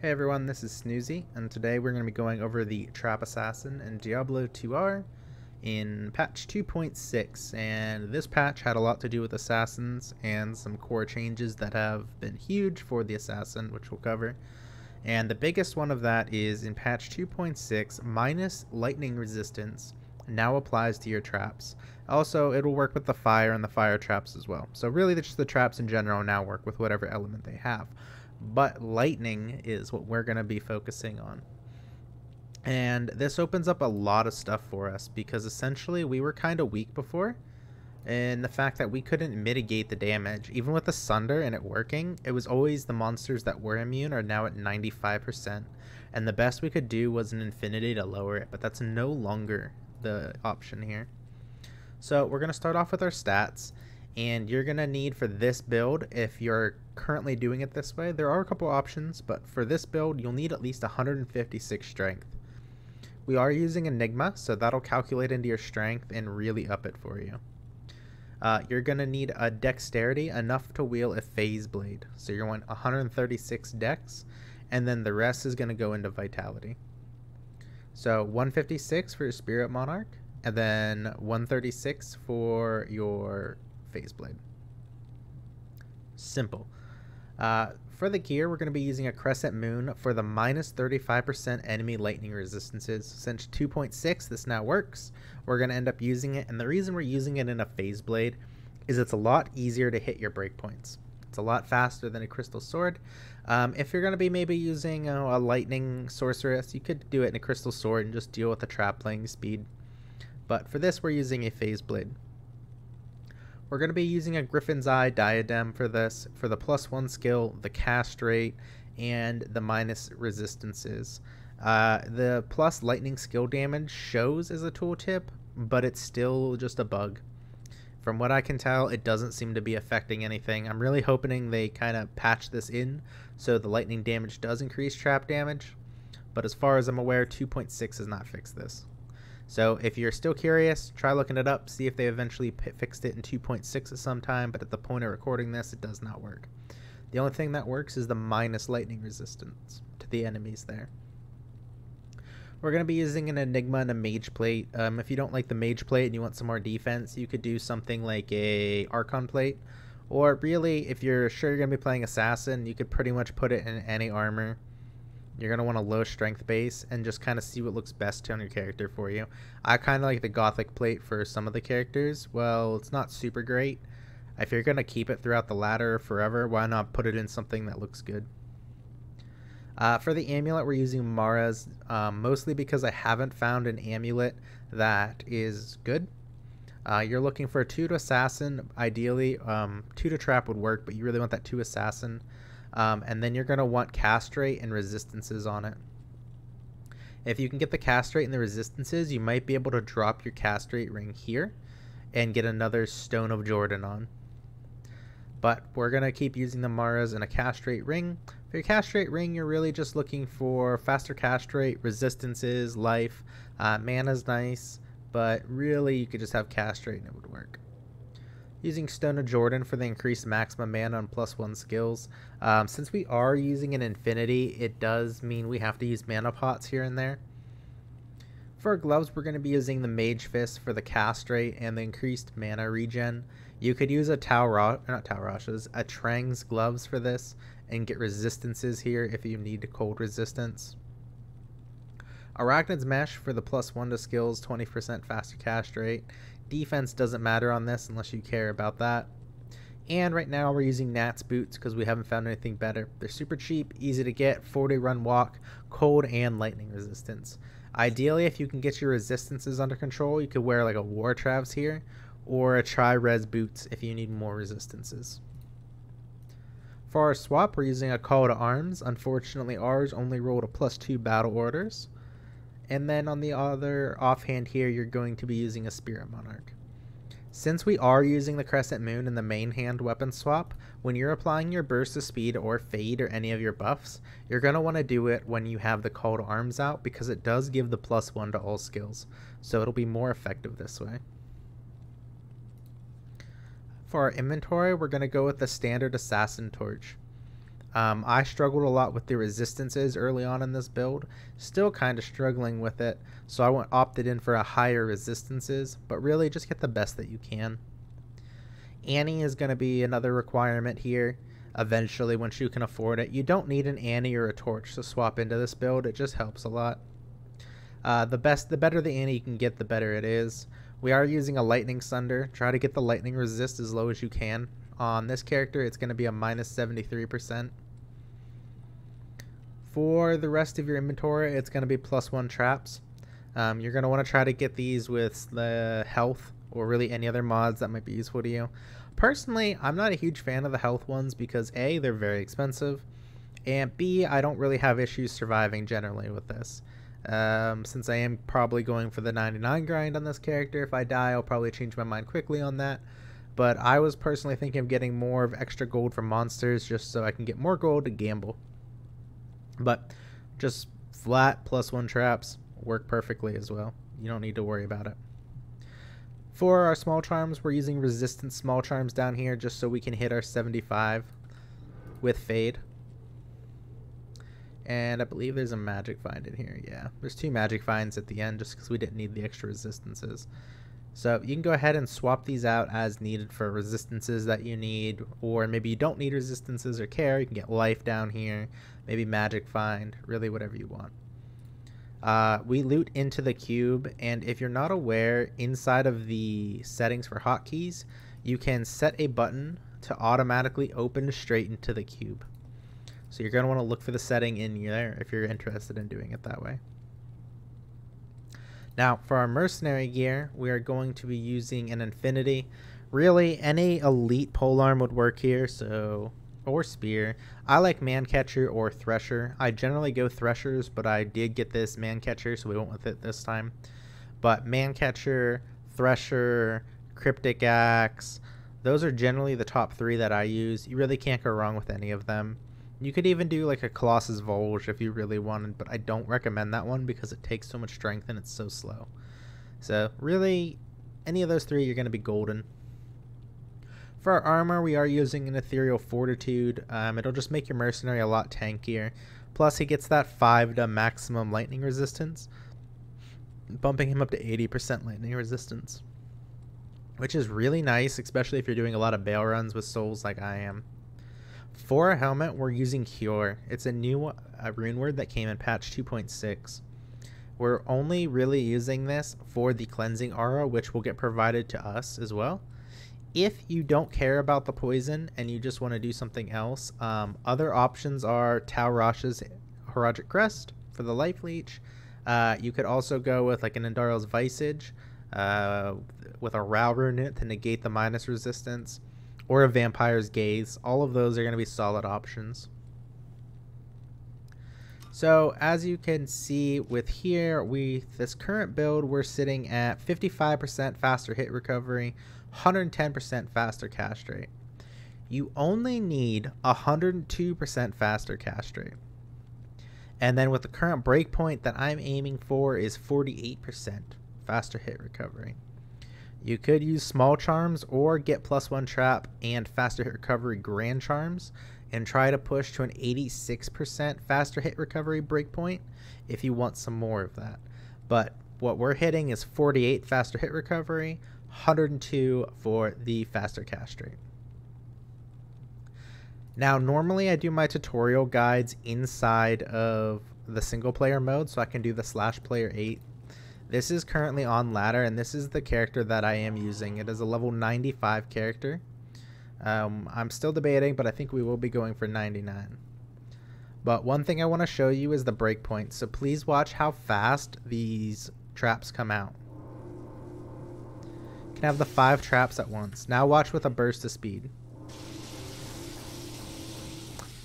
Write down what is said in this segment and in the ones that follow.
Hey everyone, this is Snoozy, and today we're going to be going over the Trap Assassin in Diablo 2R in patch 2.6, and this patch had a lot to do with assassins and some core changes that have been huge for the assassin, which we'll cover. And the biggest one of that is in patch 2.6, minus lightning resistance now applies to your traps. Also, it'll work with the fire and the fire traps as well. So really, just the traps in general now work with whatever element they have. But lightning is what we're going to be focusing on. And this opens up a lot of stuff for us because essentially we were kind of weak before. And the fact that we couldn't mitigate the damage, even with the Sunder and it working, it was always the monsters that were immune are now at 95%. And the best we could do was an infinity to lower it, but that's no longer the option here. So we're going to start off with our stats. And you're going to need for this build, if you're currently doing it this way, there are a couple options, but for this build, you'll need at least 156 strength. We are using Enigma, so that'll calculate into your strength and really up it for you. You're going to need a dexterity enough to wield a phase blade. So you're going 136 dex, and then the rest is going to go into vitality. So 156 for your Spirit Monarch, and then 136 for your phase blade. Simple. For the gear, we're going to be using a Crescent Moon for the minus 35% enemy lightning resistances. Since 2.6 this now works, we're going to end up using it, and the reason we're using it in a phase blade is it's a lot easier to hit your breakpoints. It's a lot faster than a crystal sword. If you're going to be maybe using a lightning sorceress, you could do it in a crystal sword and just deal with the trap playing speed. But for this, we're using a phase blade. We're going to be using a Griffon's Eye diadem for this, for the +1 skill, the cast rate, and the minus resistances. The plus lightning skill damage shows as a tooltip, but it's still just a bug. From what I can tell, it doesn't seem to be affecting anything. I'm really hoping they kind of patch this in so the lightning damage does increase trap damage. But as far as I'm aware, 2.6 has not fixed this. So if you're still curious, try looking it up, see if they eventually fixed it in 2.6 at some time, but at the point of recording this, it does not work. The only thing that works is the minus lightning resistance to the enemies there. We're going to be using an Enigma and a Mage Plate. If you don't like the Mage Plate and you want some more defense, you could do something like a Archon Plate. Or really, if you're sure you're going to be playing Assassin, you could pretty much put it in any armor. You're going to want a low strength base and just kind of see what looks best on your character for you. I kind of like the Gothic plate for some of the characters. Well, it's not super great. If you're going to keep it throughout the ladder forever, why not put it in something that looks good? For the amulet, we're using Mara's, mostly because I haven't found an amulet that is good. You're looking for a 2 to Assassin, ideally. 2 to Trap would work, but you really want that 2 Assassin. And then you're going to want cast rate and resistances on it. If you can get the cast rate and the resistances, you might be able to drop your cast rate ring here and get another Stone of Jordan on. But we're going to keep using the Maras and a cast rate ring. For your cast rate ring, you're really just looking for faster cast rate, resistances, life. Mana's nice, but really you could just have cast rate and it would work. Using Stone of Jordan for the increased maximum mana on +1 skills. Since we are using an infinity, it does mean we have to use mana pots here and there. For our gloves, we're going to be using the Mage Fist for the cast rate and the increased mana regen. You could use a Trang's gloves for this and get resistances here if you need cold resistance. Arachnid's Mesh for the +1 to skills, 20% faster cast rate. Defense doesn't matter on this unless you care about that. And right now we're using Nat's Boots because we haven't found anything better. They're super cheap, easy to get, 40 run walk, cold and lightning resistance. Ideally, if you can get your resistances under control, you could wear like a War Travs here or a Tri-Res Boots if you need more resistances. For our swap, we're using a Call to Arms. Unfortunately, ours only rolled a +2 battle orders. And then on the other offhand here, you're going to be using a Spirit Monarch. Since we are using the Crescent Moon in the main hand weapon swap, when you're applying your Burst of Speed or Fade or any of your buffs, you're going to want to do it when you have the Call to Arms out because it does give the +1 to all skills. So it'll be more effective this way. For our inventory, we're going to go with the standard Assassin Torch. I struggled a lot with the resistances early on in this build, still kind of struggling with it, so I opted in for a higher resistances, but really just get the best that you can. Annie is going to be another requirement here, eventually once you can afford it. You don't need an Annie or a torch to swap into this build, it just helps a lot. The better the Annie you can get, the better it is. We are using a lightning sunder. Try to get the lightning resist as low as you can. On this character, it's going to be a minus 73%. For the rest of your inventory, it's going to be +1 traps. You're going to want to try to get these with the health or really any other mods that might be useful to you. Personally, I'm not a huge fan of the health ones because A, they're very expensive, and B, I don't really have issues surviving generally with this. Since I am probably going for the 99 grind on this character, if I die, I'll probably change my mind quickly on that. But I was personally thinking of getting more of extra gold from monsters just so I can get more gold to gamble. But just flat +1 traps work perfectly as well. You don't need to worry about it. For our small charms, we're using resistant small charms down here just so we can hit our 75 with fade. And I believe there's a magic find in here. Yeah, there's 2 magic finds at the end just because we didn't need the extra resistances. So you can go ahead and swap these out as needed for resistances that you need, or maybe you don't need resistances or care. You can get life down here, maybe magic find, really whatever you want. We loot into the cube, and if you're not aware, inside of the settings for hotkeys, you can set a button to automatically open straight into the cube. So you're going to want to look for the setting in there if you're interested in doing it that way. Now, for our mercenary gear, we are going to be using an infinity. Really, any elite polearm would work here, or spear. I like Mancatcher or Thresher. I generally go Threshers, but I did get this Mancatcher, so we went with it this time. But Mancatcher, Thresher, Cryptic Axe, those are generally the top 3 that I use. You really can't go wrong with any of them. You could even do like a Colossus Volge if you really wanted, but I don't recommend that one because it takes so much strength and it's so slow. So really, any of those 3, you're going to be golden. For our armor, we are using an Ethereal Fortitude. It'll just make your mercenary a lot tankier. Plus, he gets that 5 to maximum lightning resistance, bumping him up to 80% lightning resistance, which is really nice, especially if you're doing a lot of bail runs with souls like I am. For a helmet, we're using Cure. It's a new rune word that came in patch 2.6. We're only really using this for the cleansing aura, which will get provided to us as well. If you don't care about the poison and you just want to do something else, other options are Tau Rosh's Heroic Crest for the life leech. You could also go with like an Endarl's Visage with a Rao rune in it to negate the minus resistance, or a Vampire's Gaze. All of those are going to be solid options. So as you can see with here, this current build, we're sitting at 55% faster hit recovery, 110% faster cast rate. You only need 102% faster cast rate. And then with the current breakpoint that I'm aiming for is 48% faster hit recovery. You could use small charms or get +1 trap and faster hit recovery grand charms and try to push to an 86% faster hit recovery breakpoint if you want some more of that. But what we're hitting is 48 faster hit recovery, 102 for the faster cast rate. Now, normally I do my tutorial guides inside of the single player mode, so I can do the /player 8. This is currently on ladder, and this is the character that I am using. It is a level 95 character. I'm still debating, but I think we will be going for 99. But one thing I want to show you is the breakpoint, so please watch how fast these traps come out. You can have the 5 traps at once. Now watch with a burst of speed.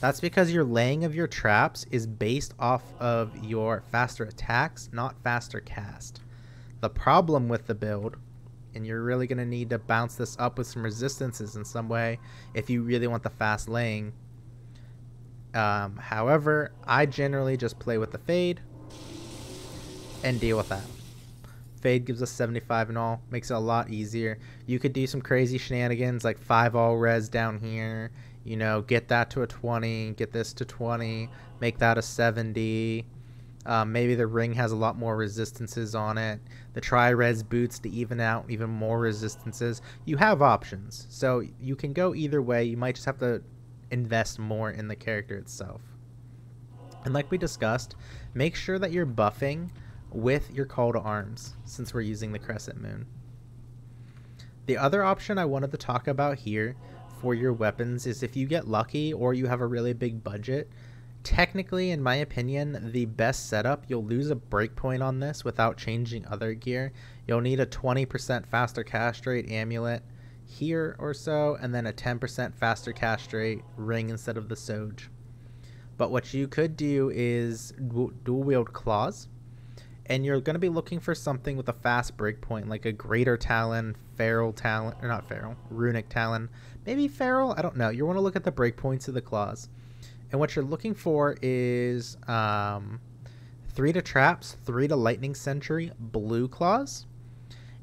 That's because your laying of your traps is based off of your faster attacks, not faster cast. The problem with the build, and you're really going to need to bounce this up with some resistances in some way if you really want the fast laying. However, I generally just play with the fade and deal with that. Fade gives us 75 and all, makes it a lot easier. You could do some crazy shenanigans like 5 all res down here, You know, get that to a 20, get this to 20, make that a 70. Maybe the ring has a lot more resistances on it. The tri-res boots to even out even more resistances. You have options, so you can go either way. You might just have to invest more in the character itself. And like we discussed, make sure that you're buffing with your call to arms, since we're using the Crescent Moon. The other option I wanted to talk about here for your weapons is if you get lucky or you have a really big budget. Technically, in my opinion, the best setup, you'll lose a breakpoint on this without changing other gear. You'll need a 20% faster cast rate amulet here or so, and then a 10% faster cast rate ring instead of the Soj. But what you could do is dual wield claws, and you're going to be looking for something with a fast breakpoint, like a Greater Talon, Feral Talon, or not Feral, Runic Talon, maybe Feral, I don't know. You want to look at the breakpoints of the claws. And what you're looking for is 3 to traps, 3 to lightning sentry, blue claws.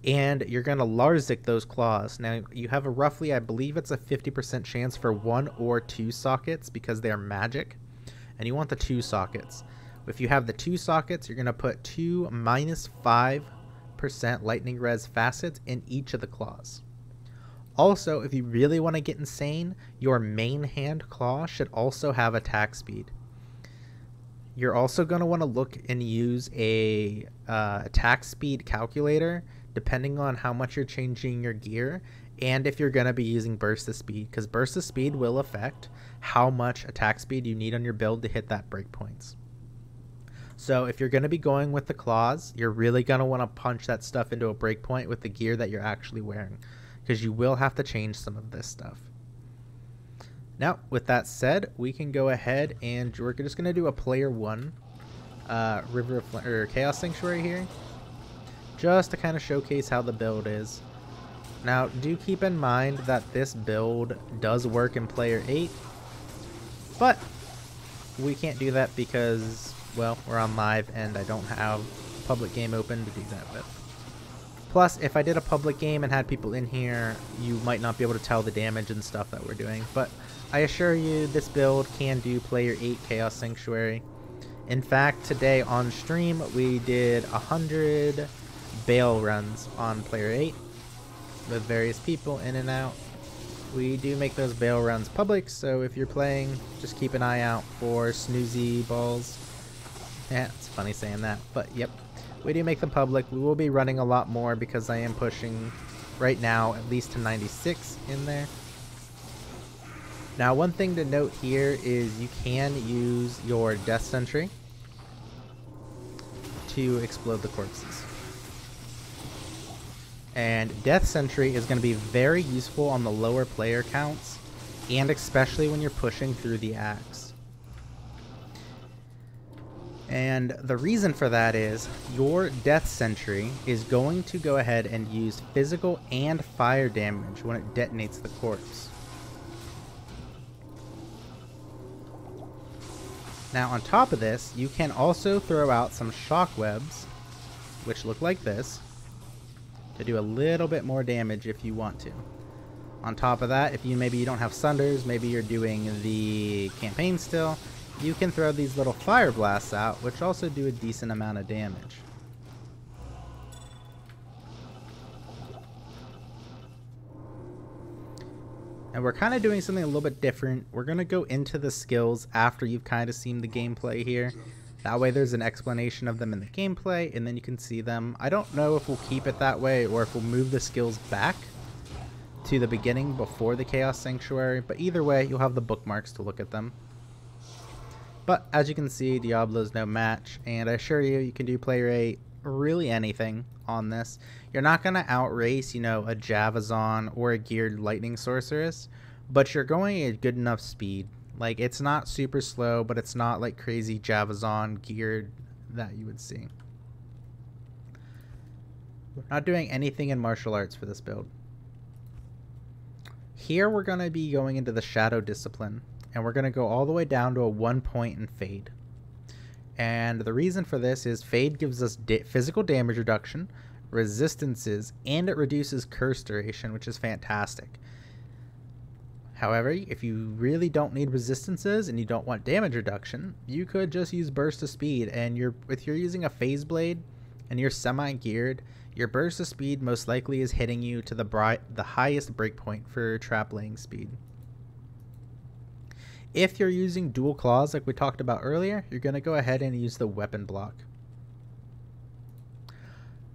And you're going to Larzik those claws. Now, you have a roughly, I believe it's a 50% chance for 1 or 2 sockets because they are magic. And you want the 2 sockets. If you have the 2 sockets, you're going to put 2 minus 5% lightning res facets in each of the claws. Also, if you really want to get insane, your main hand claw should also have attack speed. You're also going to want to look and use a attack speed calculator depending on how much you're changing your gear and if you're going to be using burst of speed, because burst of speed will affect how much attack speed you need on your build to hit that breakpoints. So if you're going to be going with the claws, you're really going to want to punch that stuff into a breakpoint with the gear that you're actually wearing, because you will have to change some of this stuff. Now, with that said, we can go ahead and we're just going to do a player 1 River of or Chaos Sanctuary here, just to kind of showcase how the build is. Now, do keep in mind that this build does work in player 8, but we can't do that because, well, we're on live and I don't have a public game open to do that with. Plus, if I did a public game and had people in here, you might not be able to tell the damage and stuff that we're doing. But I assure you, this build can do player 8 Chaos Sanctuary. In fact, today on stream, we did 100 bail runs on player 8 with various people in and out. We do make those bail runs public, so if you're playing, just keep an eye out for snoozy balls. Yeah, it's funny saying that, but yep. We do make them public. We will be running a lot more because I am pushing right now at least to 96 in there. Now, one thing to note here is you can use your Death Sentry to explode the corpses. And Death Sentry is going to be very useful on the lower player counts, and especially when you're pushing through the axe. And the reason for that is your Death Sentry is going to go ahead and use physical and fire damage when it detonates the corpse. Now, on top of this, you can also throw out some shockwebs, which look like this, to do a little bit more damage if you want to. On top of that, if maybe you don't have Sunders, maybe you're doing the campaign still, you can throw these little fire blasts out, which also do a decent amount of damage. And we're kind of doing something a little bit different. We're going to go into the skills after you've kind of seen the gameplay here. That way there's an explanation of them in the gameplay, and then you can see them. I don't know if we'll keep it that way or if we'll move the skills back to the beginning before the Chaos Sanctuary, but either way, you'll have the bookmarks to look at them. But as you can see, Diablo's no match, and I assure you, you can do player 8 really anything on this. You're not going to outrace, you know, a Javazon or a geared lightning sorceress, but you're going at good enough speed. Like, it's not super slow, but it's not like crazy Javazon geared that you would see. We're not doing anything in martial arts for this build. Here we're going to be going into the Shadow Discipline, and we're going to go all the way down to a 1 point in Fade. And the reason for this is Fade gives us physical damage reduction, resistances, and it reduces curse duration, which is fantastic. However, if you really don't need resistances and you don't want damage reduction, you could just use burst of speed. And if you're using a phase blade and you're semi-geared, your burst of speed most likely is hitting you to the highest breakpoint for trap laying speed. If you're using dual claws like we talked about earlier, you're going to go ahead and use the weapon block.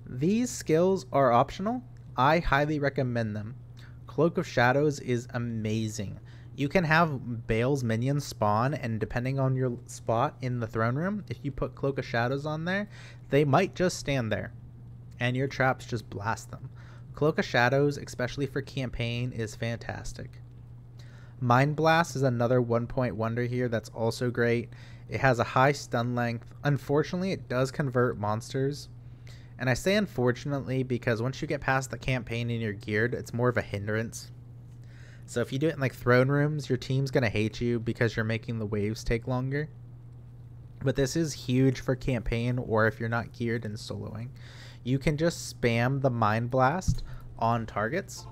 These skills are optional. I highly recommend them. Cloak of Shadows is amazing. You can have Bale's minions spawn, and depending on your spot in the throne room, if you put Cloak of Shadows on there, they might just stand there, and your traps just blast them. Cloak of Shadows, especially for campaign, is fantastic. Mind Blast is another 1-point wonder here that's also great. It has a high stun length. Unfortunately, it does convert monsters. And I say unfortunately because once you get past the campaign and you're geared, it's more of a hindrance. So if you do it in like throne rooms, your team's going to hate you because you're making the waves take longer. But this is huge for campaign or if you're not geared and soloing. You can just spam the Mind Blast on targets.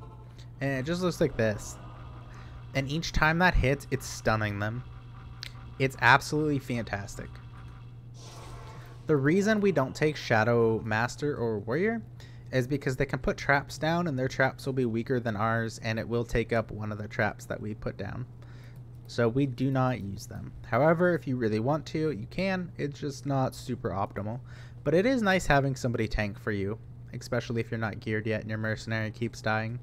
And it just looks like this. And each time that hits, it's stunning them. It's absolutely fantastic. The reason we don't take Shadow Master or Warrior is because they can put traps down and their traps will be weaker than ours and it will take up one of the traps that we put down. So we do not use them. However, if you really want to, you can. It's just not super optimal. But it is nice having somebody tank for you, especially if you're not geared yet and your mercenary keeps dying.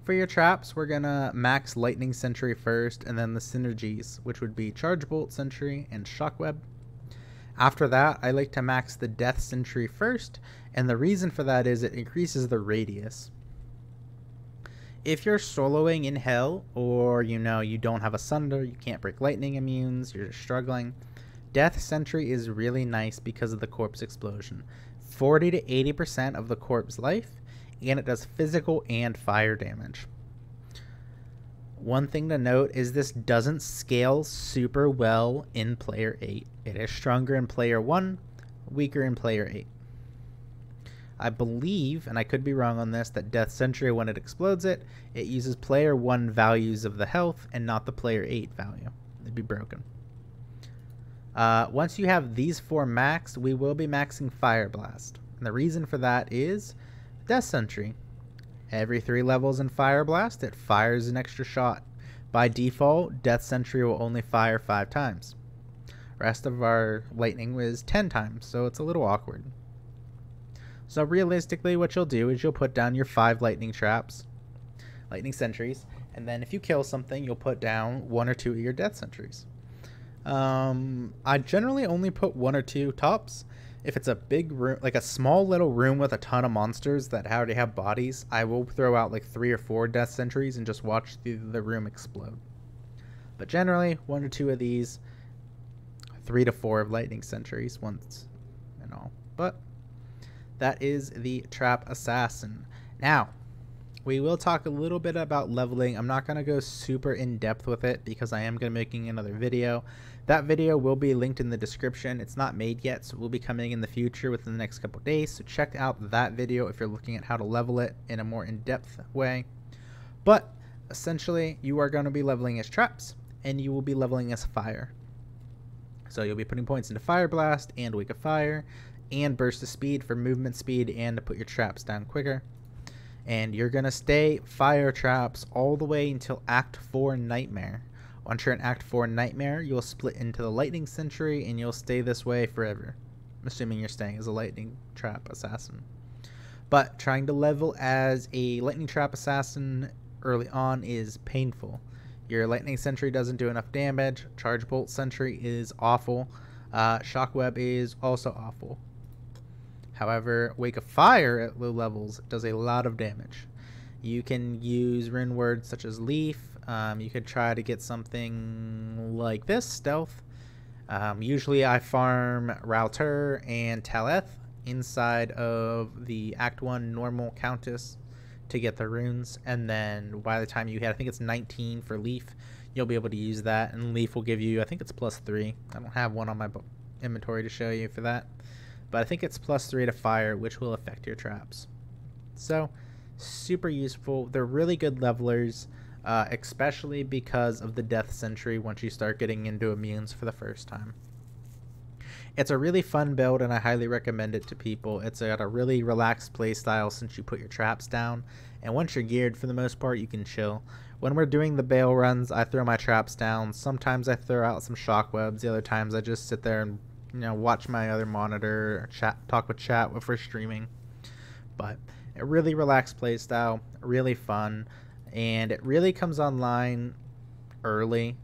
For your traps, we're going to max Lightning Sentry first and then the synergies, which would be Charge Bolt Sentry and Shockweb. After that, I like to max the Death Sentry first, and the reason for that is it increases the radius. If you're soloing in Hell, or you don't have a Sunder, you can't break lightning immunes, you're just struggling, Death Sentry is really nice because of the corpse explosion. 40 to 80% of the corpse life, and it does physical and fire damage. One thing to note is this doesn't scale super well in player 8. It is stronger in player 1, weaker in player 8. I believe, and I could be wrong on this, that Death Sentry, when it explodes it uses player 1 values of the health and not the player 8 value. It'd be broken. Once you have these 4 maxed, we will be maxing Fire Blast. And the reason for that is Death Sentry. Every 3 levels in Fire Blast, it fires an extra shot. By default, Death Sentry will only fire 5 times. Rest of our lightning was 10 times, so it's a little awkward. So realistically, what you'll do is you'll put down your 5 lightning traps, lightning sentries, and then if you kill something, you'll put down 1 or 2 of your Death Sentries. I generally only put 1 or 2 tops. If it's a big room, like a small little room with a ton of monsters that already have bodies, I will throw out like 3 or 4 Death Sentries and just watch the room explode. But generally, 1 or 2 of these, 3 to 4 of Lightning Sentries once and all. But that is the Trap Assassin. Now, we will talk a little bit about leveling. I'm not going to go super in depth with it because I am going to be making another video. That video will be linked in the description. It's not made yet, so it will be coming in the future within the next couple days. So check out that video if you're looking at how to level it in a more in-depth way. But essentially, you are going to be leveling as traps, and you will be leveling as fire. So you'll be putting points into Fire Blast and Wake of Fire and Burst of Speed for movement speed and to put your traps down quicker. And you're going to stay fire traps all the way until Act 4 Nightmare. Once you're in Act 4 Nightmare, you'll split into the Lightning Sentry and you'll stay this way forever. I'm assuming you're staying as a Lightning Trap Assassin. But trying to level as a Lightning Trap Assassin early on is painful. Your Lightning Sentry doesn't do enough damage. Charge Bolt Sentry is awful. Shockweb is also awful. However, Wake of Fire at low levels does a lot of damage. You can use rune words such as Leaf. You could try to get something like this, Stealth. Usually I farm Rauter and Taleth inside of the Act 1 normal Countess to get the runes, and then by the time you hit, I think it's 19 for Leaf, you'll be able to use that, and Leaf will give you, I think it's +3. I don't have one on my inventory to show you for that, but I think it's +3 to fire, which will affect your traps. So super useful. They're really good levelers. especially because of the death sentry once you start getting into immunes for the first time. It's a really fun build and I highly recommend it to people. It's got a really relaxed playstyle since you put your traps down, and once you're geared, for the most part you can chill. When we're doing the bail runs, I throw my traps down. Sometimes I throw out some shockwebs, the other times I just sit there and watch my other monitor, talk with chat if we're streaming. But a really relaxed playstyle, really fun, and it really comes online early.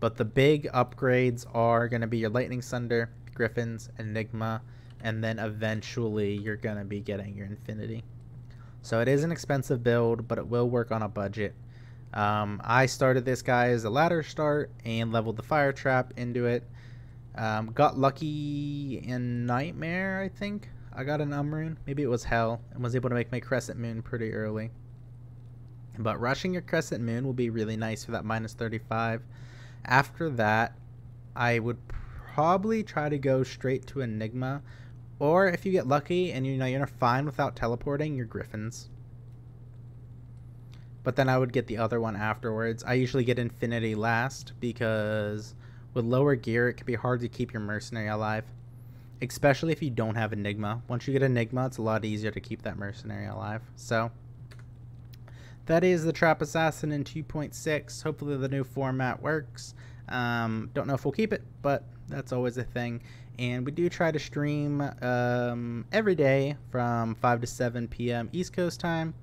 But the big upgrades are going to be your Lightning Thunder, Griffons, Enigma, and then eventually you're going to be getting your Infinity. So it is an expensive build, but it will work on a budget. I started this guy as a ladder start and leveled the fire trap into it. Got lucky in Nightmare, I think. I got an Umrune, maybe it was Hell, and was able to make my Crescent Moon pretty early. But rushing your Crescent Moon will be really nice for that minus 35. After that, I would probably try to go straight to Enigma, or if you get lucky and you're fine without teleporting, your Griffons. But then I would get the other one afterwards. I usually get Infinity last because with lower gear it can be hard to keep your Mercenary alive, especially if you don't have Enigma. Once you get Enigma, it's a lot easier to keep that Mercenary alive. So that is the Trap Assassin in 2.6. Hopefully the new format works. Don't know if we'll keep it, but that's always a thing. And we do try to stream every day from 5 to 7 p.m. East Coast time.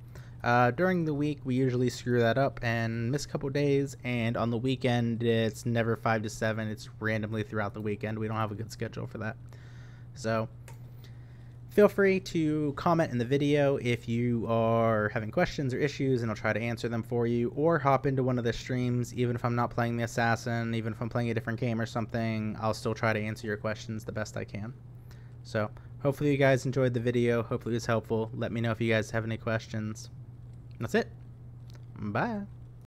During the week we usually screw that up and miss a couple days, and on the weekend it's never 5 to 7, it's randomly throughout the weekend. We don't have a good schedule for that. So feel free to comment in the video if you are having questions or issues, and I'll try to answer them for you, or hop into one of the streams. Even if I'm not playing the Assassin, even if I'm playing a different game or something, I'll still try to answer your questions the best I can. So hopefully you guys enjoyed the video, hopefully it was helpful. Let me know if you guys have any questions. That's it. Bye.